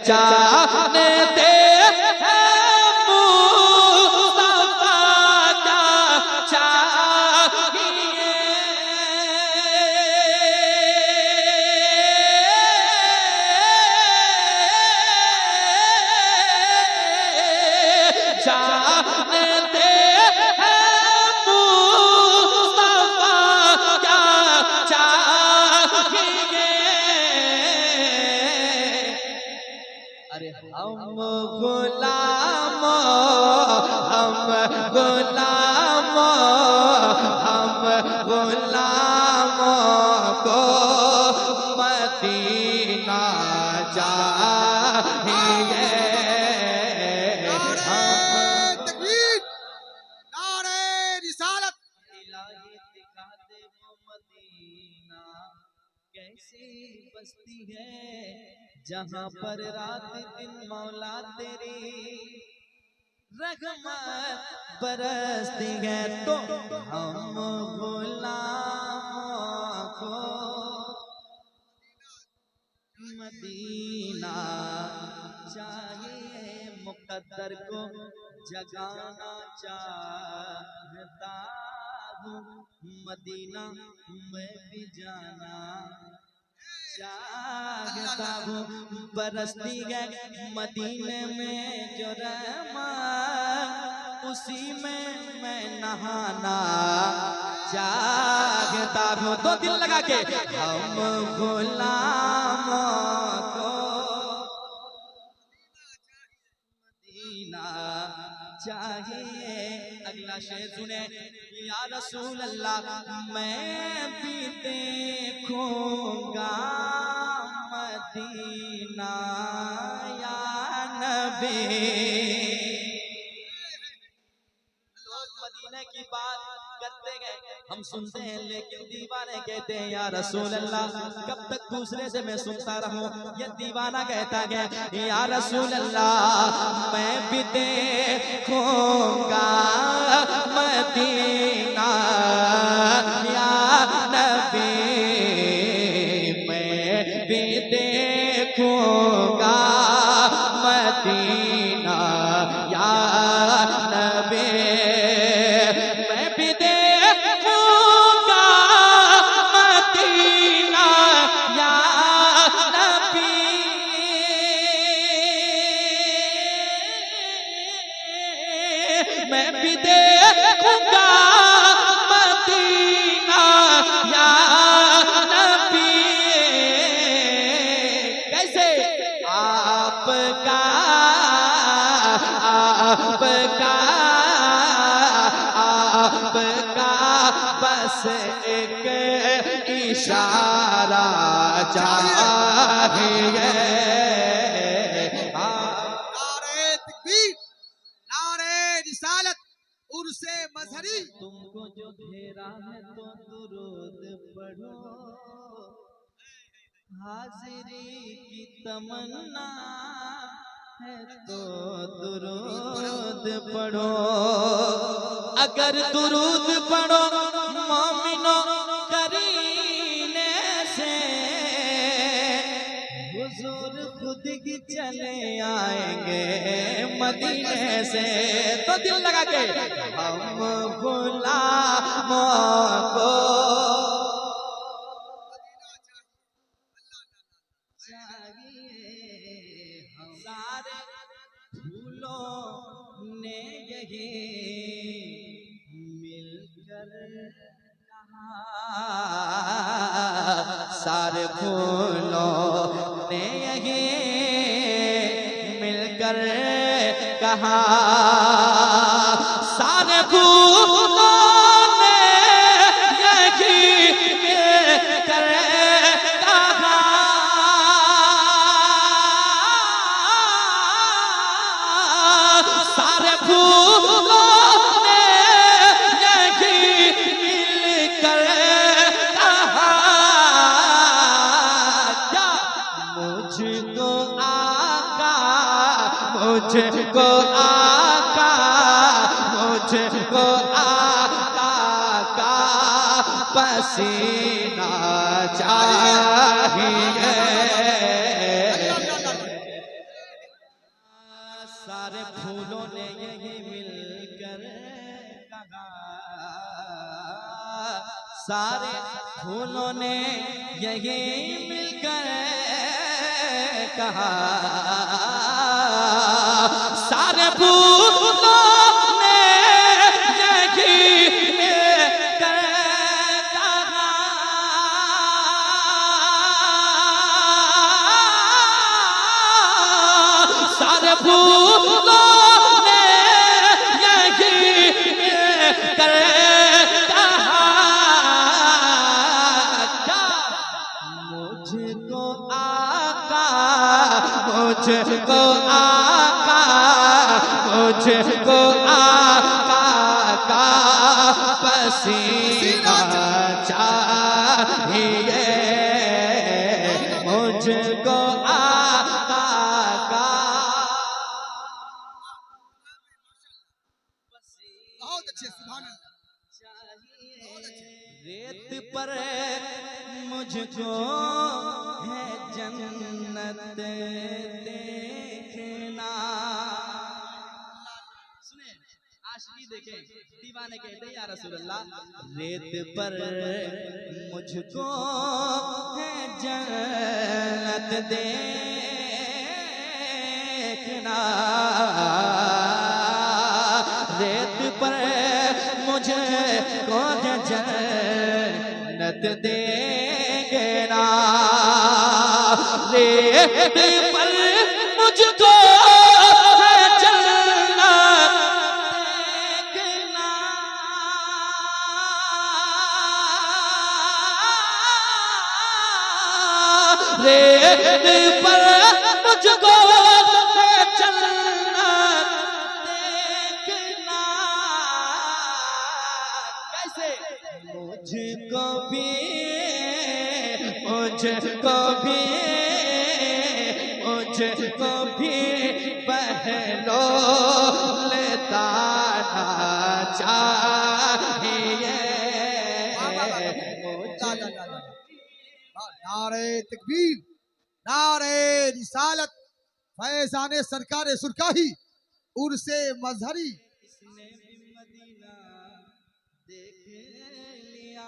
जानते मुस्तफा क्या चाहिए। जानते मुस्तफा क्या चाहिए। अरे हम गुलाम हम गुलाम हम गुलाम को मदीना चाहिए। तकबीर, नारे रिसालत। इलाही दिखा दे वो मदीना कैसी बस्ती है जहाँ पर रात दिन मौला तेरी रहमत बरसती है। तो हम गुलामों को मदीना चाहिए। मुकद्दर को जगाना चाहता हूँ, मदीना में भी जाना चाहता हूँ। बरसती है मदीने में जो रहमत, उसी में मैं नहाना चाहता हूँ। तो दिल लगा के हम गुलामों को मदीना चाहिए। अगला शेर सुने, या रसूल अल्लाह मैं भी देखूंगा मदीना या नबी। लोग मदीने की बात करते गए, हम सुनते हैं, लेकिन दीवाने कहते हैं या रसूल अल्लाह कब तक दूसरे से मैं सुनता रहूं। ये दीवाना कहता है या रसूल अल्लाह मैं भी देखूंगा मदीना या नबी। मैं भी देखूंगा मदीना या नबी। मैं भी देखूंगा मदीना या नबी। मैं भी देखूंगा मदीना या नबी। कैसे? आपका बस एक इशारा चाहिए। नारे तकबीर, नारे रिसालत, उर्से मजहरी। तुमको जो घेरा है तो दुरूद पढ़ो, हाजिरी की तमन्ना है तो दुरूद पढ़ो। अगर दुरूद पढ़ो मोमिनो करीने से, हुजूर खुद ही चले आएंगे मदीने से। तो दिल लगा के हम गुलामों को सारे फूलों ने यही मिलकर कहा, सारे फूलों ने यही मिलकर कहा, सारे फूलों ने यही मिलकर कहा, सारे फूलों ने यही मिलकर कहा, क्या मुझको आका, मुझको आका, मुझको आका का पसीना चाहिए। सारे फूलों ने यही मिलकर कहा, सारे फूलों ने यही मिलकर कहा, सारे फूलों ने यही मिलकर कहा, सारे फूलों ने यही मिलकर कहा, मुझको आका, मुझको आका, मुझको आका का पसीना चाहिए, मुझको आका का बहुत अच्छे, सुभान अल्लाह। रेत पर मुझको है जन्नत देखना। सुने आशिकी देखें, दीवाने कहते हैं या रसूल अल्लाह, रेत पर मुझको है जन्नत देखना, रेत पर मुझे को जन्नत देना, रेत पर मुझको जन्नत देखना, रेत पर मुझको जन्नत देखना, कैसे मुझको भी, मुझको भी, मुझको भी पहलो लेता चाहिए, नारे तकबीर, नारे रिसालत, फैज़ाने सरकार सुरकाही, उर्से मजहरी। इसने भी मदीना देख लिया,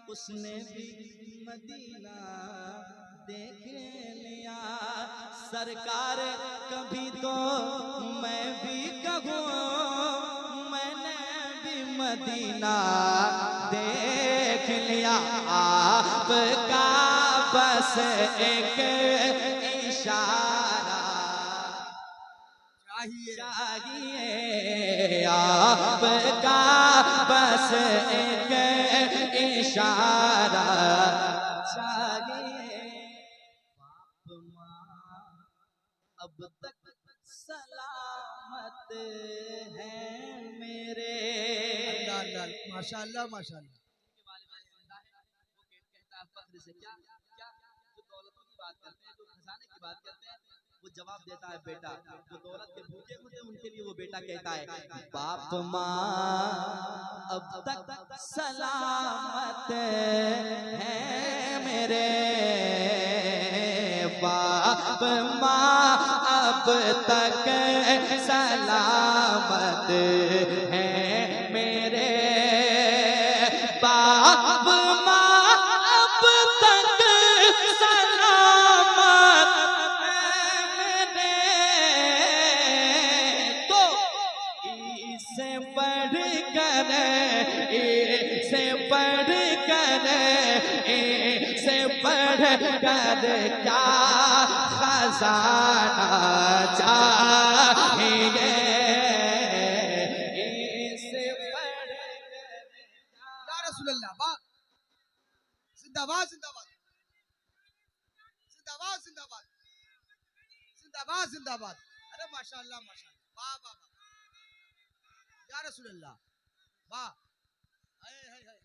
उसने भी मदीना देख लिया, सरकार कभी तो मैं भी कहूँ, मैंने भी मदीना देख लिया, आपका बस एक इशारा चाहिए, आपका बस एक इशारा चाहिए, बाप माँ अब तक सलामत है मेरे। अल्लाह अल्लाह, माशाअल्लाह माशाअल्लाह। फख्र से क्या क्या जो दौलतों की बात करते हैं, जो खजाने की बात करते हैं, वो जवाब देता है बेटा, जो दौलत के भूखे होते हैं उनके लिए वो बेटा कहता है, बाप माँ अब तक सलामत है मेरे, बाप माँ अब तक सलामत है मेरे, बाप माँ अब तक सलामत है मेरे, तो इससे बढ़ कर, इससे बढ़ कर, इससे बढ़ कर क्या खजाना चाहिए, इससे बढ़ या रसूल अल्लाह, वाह, जिंदाबाद जिंदाबाद, जिंदाबाद जिंदाबाद, जिंदाबाद जिंदाबाद। अरे माशाअल्लाह माशाअल्लाह, वाह वाह वाह, या रसूल अल्लाह, वाह, हाय हाय हाय,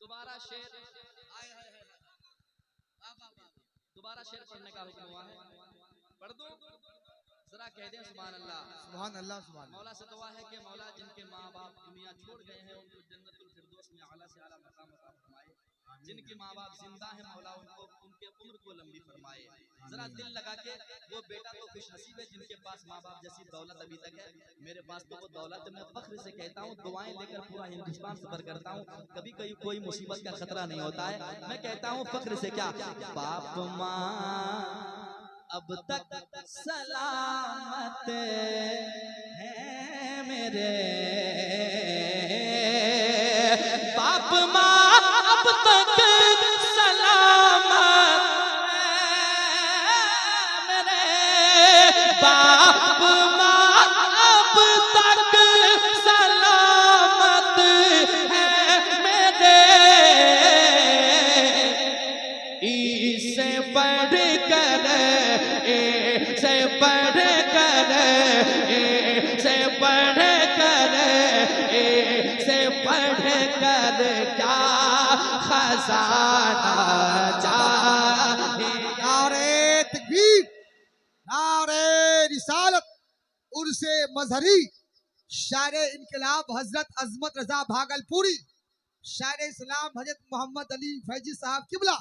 दोबारा शेर, हाय हाय हाय, वाह वाह वाह, दोबारा शेर पढ़ने का हुक्म हुआ है, पढ़ दो जरा, कह दें सुभान अल्लाह। सुभान अल्लाह सुभान अल्लाह। मौला से दुआ है कि मौला जिनके माँ बाप दुनिया छोड़ गए हैं उनको जन्नतुल फिरदौस में आला से आला मकाम अता फरमाए। जिनके माँ बाप जिंदा है मौला उनको उनके उम्र को लंबी फरमाए। जरा दिल लगा के, वो बेटा तो खुश नसीब है जिनके पास माँ बाप जैसी दौलत अभी तक है। मेरे पास तो वो दौलत, मैं फख्र से कहता हूँ, दुआएं लेकर पूरा हिंदुस्तान सफर करता हूँ, कभी कभी कोई मुसीबत का खतरा नहीं होता है। मैं कहता हूँ फख्र से, क्या बाप माँ अब तक सलामत है मेरे, बाप माँ अब तक सलामत है मेरे, बाप माँ अब तक सलामत है मेरे, इससे बढ़ कर, इससे बढ़ कर, इससे बढ़ कर, इससे बढ़ कर क्या खजाना चाहिए। नारे तकबीर, नारे रिसालत, उर्से मजहरी, शायर इनकलाब हजरत अजमत रजा भागलपुरी, शायर इस्लाम हजरत मोहम्मद अली फैजी साहब किबला,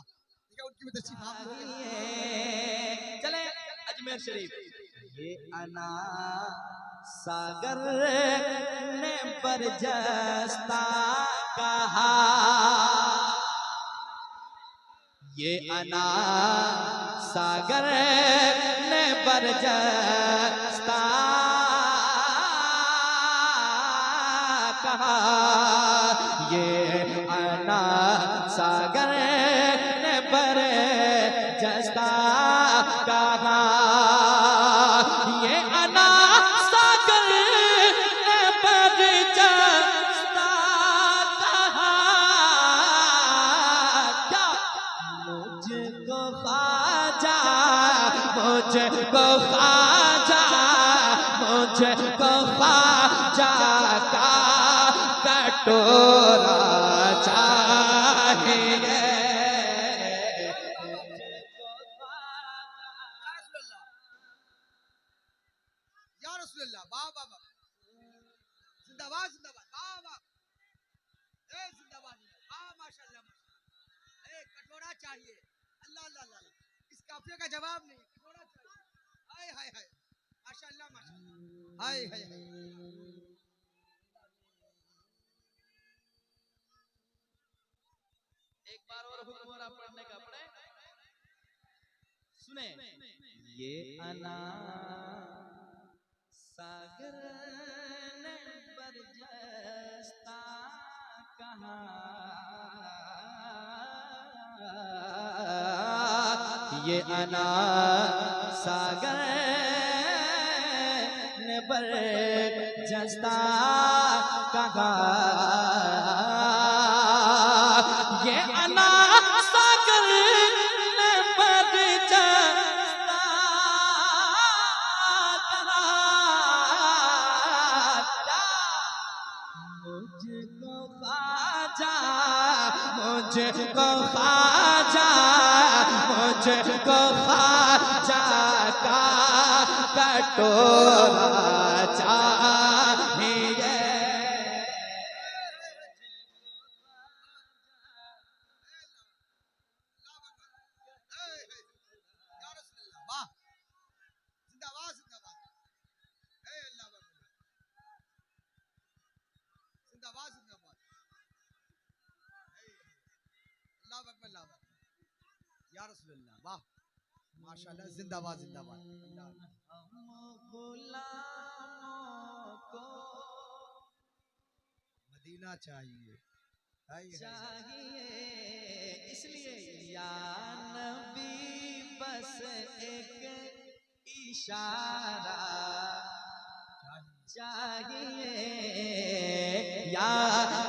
उनकी भी तशरीफ आप लोग चले अजमेर शरीफ। ये अना सागर ने बरजस्ता कहा, ये अना सागर ने बरजस्ता कहा, ये अना सागर ने बरजस्ता कहा, ये अना सागर ने बरजस्ता कहा, क्या मुझको ख्वाजा, मुझको ख्वाजा, मुझको ख्वाजा का कटोरा चाहिए। या रसूलल्लाह, वाह वाह वाह, जिंदाबाद जिंदाबाद, वाह वाह, ए जिंदाबाद, वाह माशाल्लाह माशाल्लाह, ए कटोरा चाहिए, अल्लाह अल्लाह अल्लाह, इस काफिले का जवाब नहीं, कटोरा चाहिए, हाय हाय हाय, माशाल्लाह माशाल्लाह, हाय हाय हाय। एक बार और हुक्म हो रहा पढ़ने का, पढ़े सुने। ये अना सागर ने बरजस्ता कहा, ये अना सागर ने बरजस्ता कहा, ये अना सागर ने बरजस्ता कहा, मुझको ख्वाजा, मुझको ख्वाजा, मुझको ख्वाजा का कटोरा चाहिए। या रसूलल्लाह, वाह, जिंदाबाद जिंदाबाद, ए अल्लाह अकबर, जिंदाबाद जिंदाबाद, अल्लाह अकबर अल्लाह अकबर, या रसूलल्लाह, वाह माशाल्लाह, जिंदाबाद जिंदाबाद, हम गुलामों को मदीना चाहिए, हाय हाय हाय। चाहिए, इसलिए या नबी बस एक इशारा चाहिए, या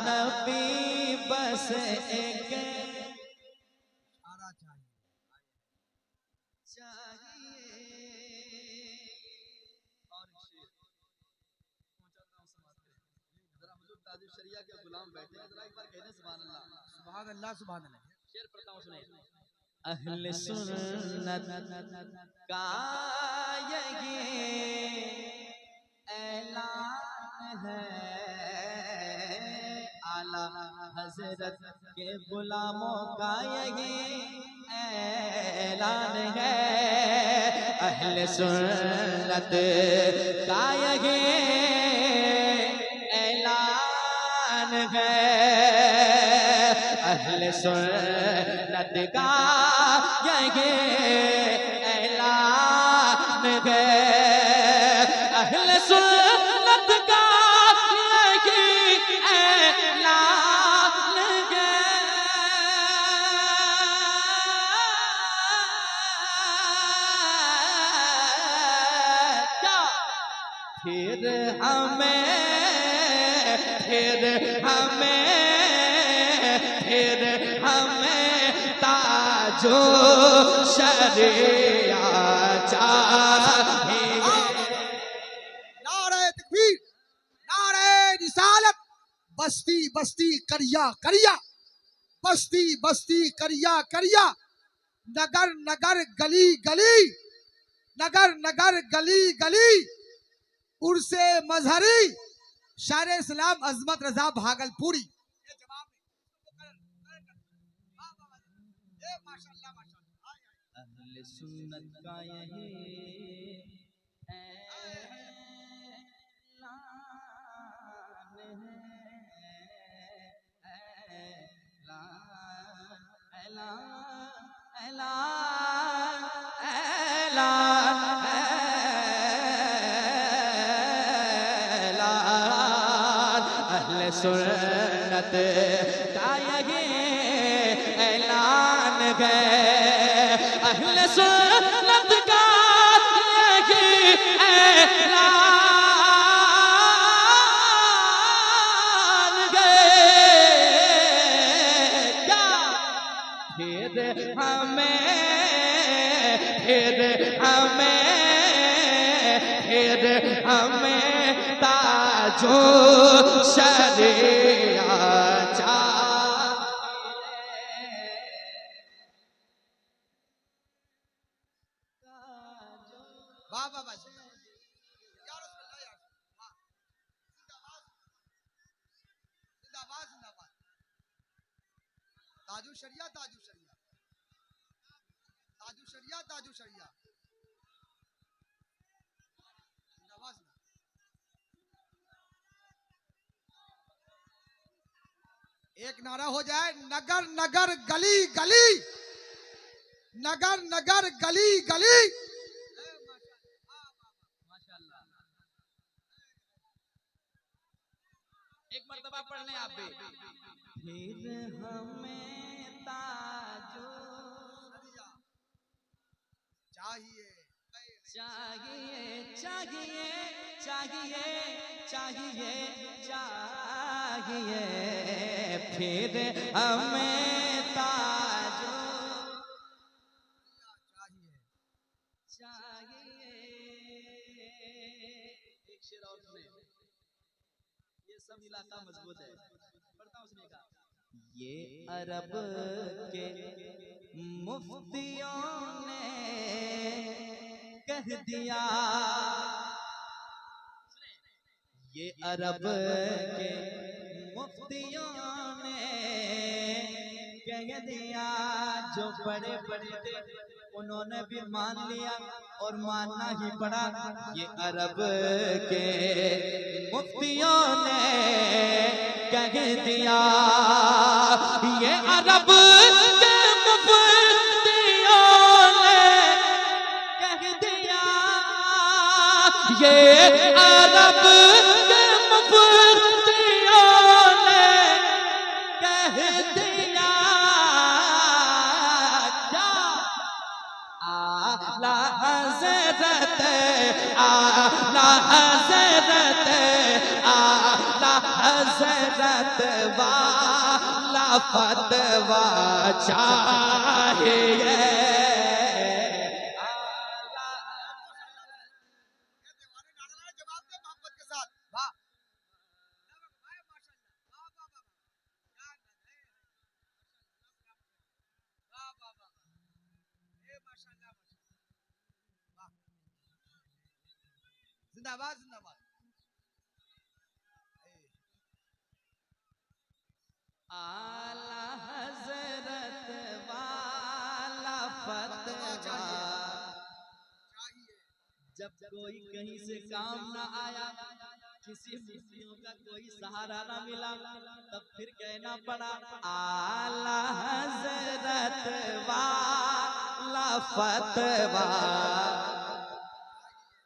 नबी बस एक सारा चाहिए, चाहिए। और एक शेर पहुंचाता हूं, समाज के जरा हुजूर ताजुल शरिया के गुलाम बैठे हैं, जरा एक बार कहने सुभान अल्लाह। सुभान अल्लाह सुभान अल्लाह। शेर पढ़ता हूं, सुने। अहले सुन्नत का ये ऐलान है, आला हजरत के गुलामों का यही ऐलान है, अहले सुन्नत का यही ऐलान है, अहले सुन्नत का यही ऐलान है, अहले सुन्नत का यही ऐलान है। क्या फिर हमें ताजो शरिया चाहिए। नारे तकबीर, नारे रिसालत। बस्ती बस्ती करिया करिया, बस्ती बस्ती करिया करिया, नगर नगर गली गली, नगर नगर गली गली, उर्से मजहरी शायर इस्लाम अजमत रजा भागलपुरी। ये जवाब है। माशाअल्लाह माशाअल्लाह। अहले सुन्नत का यही अहले सुन्नत का यही ऐलान है, अहले सुन्नत का यही ऐलान है। क्या फिर हमें ताजो शरिया वाह वाह वाह। या रसूलल्लाह या रसूलल्लाह। जिंदाबाद जिंदाबाद जिंदाबाद। ताजु शरिया ताजु शरिया, ताजु शरिया ताजु शरिया। जिंदाबाद जिंदाबाद। एक नारा हो जाए, नगर नगर गली गली, नगर नगर गली गली। एक मर्तबा पढ़ लें आप भी। फिर हमें ताजो चाहिए चाहिए चाहिए चाहिए चाहिए चाहिए, फिर हमें ताजो चाहिए। एक शेर और सुने, ये सब इलाका मजबूत है। पढ़ता हूँ, उसने कहा, ये अरब के मुफ्तियों ने कह दिया, ये अरब के मुफ्तियों ने कह दिया, जो बड़े बड़े थे उन्होंने भी मान लिया और मानना ही पड़ा। ये अरब के मुफ्तियों ने कह दिया, ये अरब के मुफ्तियों ने कह दिया, ये अरब के मुफ्तियों ने कह दिया। आला हज़रत, आला हज़रत, आला हज़रत वाला फतवा चाहिए। जवाब दे मोहब्बत के साथ। वाह जिंदाबाद जिंदाबाद। आला हजरत वाला फतवा चाहिए। जब कोई कहीं से काम ना आया, किसी मुफ्तियों का कोई सहारा ना मिला, तब फिर कहना पड़ा आला हजरत वाला फतवा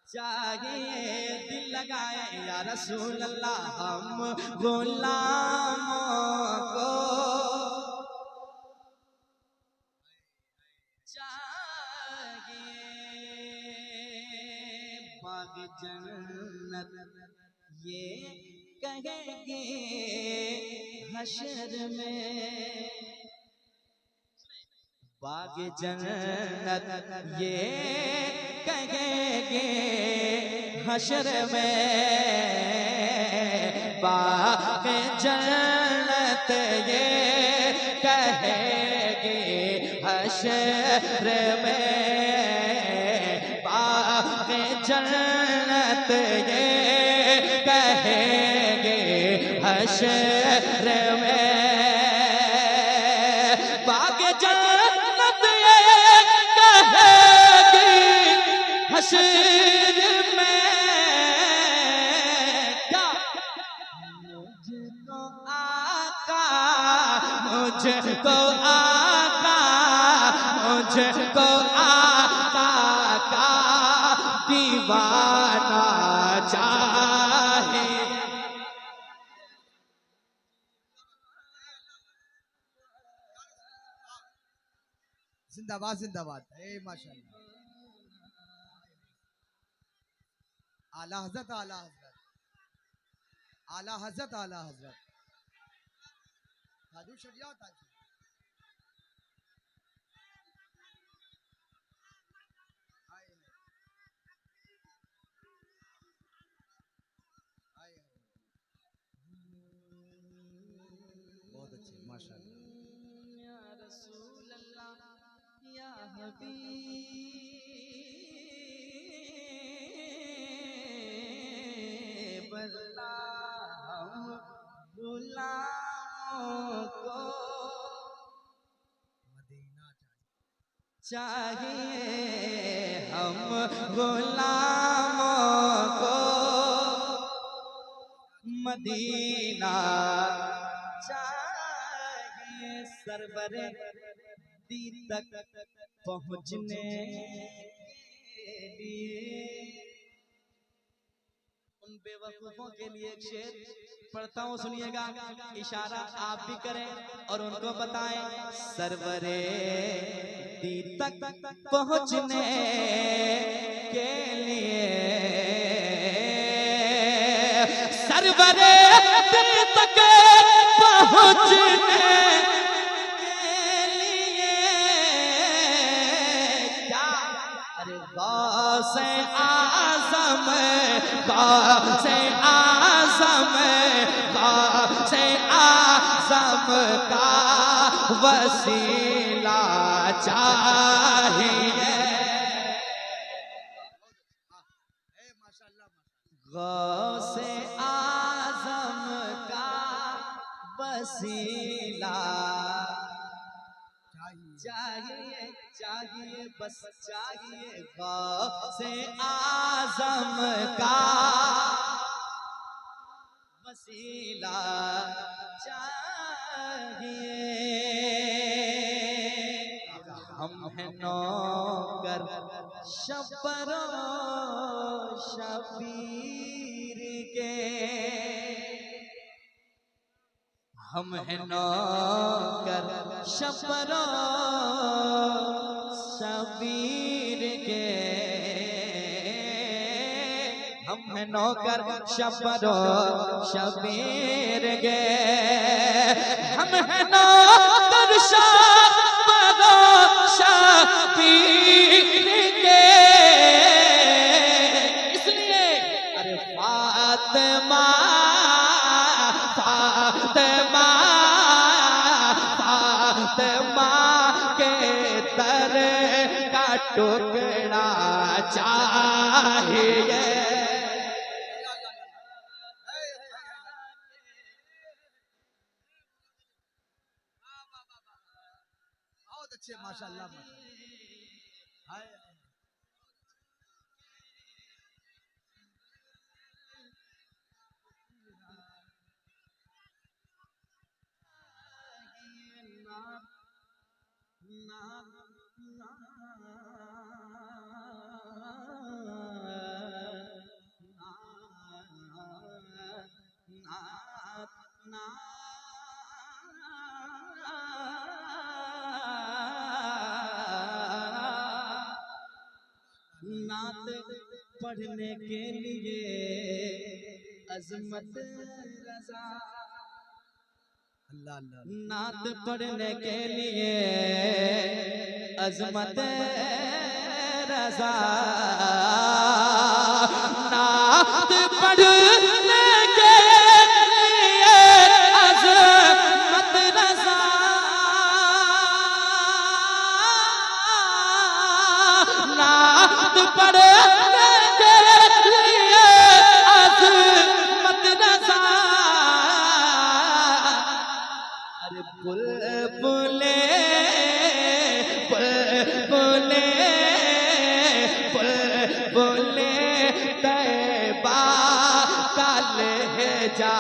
चाहिए। दिल लगाए या रसूल अल्लाह हम गुलामों को चाहिए। बाग जन्नत ये कहेंगे हशर में, बाग जन्नत ये कहेंगे हशर में, बाग जन्नत ये कहेंगे हशर में, बाग जन्नत ये कहेंगे हशर में, बाग जन्नत ये कहेगी हशर में। क्या मुझको आका, मुझको आका, मुझको आका का दीवाना चाहिए। जिंदाबाद जिंदाबाद। माशाल्लाह। आला हजरत, आला हजरत, आला हजरत, आला हजरत। ताजू शरिया ताजू। बहुत अच्छे माशाल्लाह। या रसूल अल्लाह या हबीब अल्लाह हम गुलामों को मदीना चाहिए, हम गुलामों को मदीना चाहिए। सरवरे दी तक पहुँचने के लिए उन बेवकूफों के लिए एक शेर पढ़ता हूँ, सुनिएगा। इशारा आप भी करें और उनको बताएं। सरवरे दी तक पहुँचने के लिए, सरवरे दी तक पहुँचने के लिए क्या, अरे गौसे आज़म, गौसे आज़म, गौसे आज़म का वसीला चाहिए। माशाल्लाह। गौसे आज़म का वसीला चाहिए, चाहिए, बस चाहिए। गौसे आज़म का वसीला चाहिए। हम हैं नौकर शब्बरो शबीर के, हम हैं नौकर शब्बरो शबीर के, हम हैं नौकर शब्बरो शबीर के, हम हैं नौकर शब्बरो शबीर के। इसलिए अरे फातिमा, फातिमा, फातिमा के तर का टुकड़ा चाहिए। अच्छे माशाल्लाह माशाल्लाह। हाय नात पढ़ने के लिए अजमत रजा, अल्लाह अल्लाह नात पढ़ने के लिए अजमत रजा, नात पढ़ने के लिए अजमत रजा, नात पढ़ने के लिए अजमत रजा। अरे बुलबुले बुलबुले बुलबुले तैबा का लहजा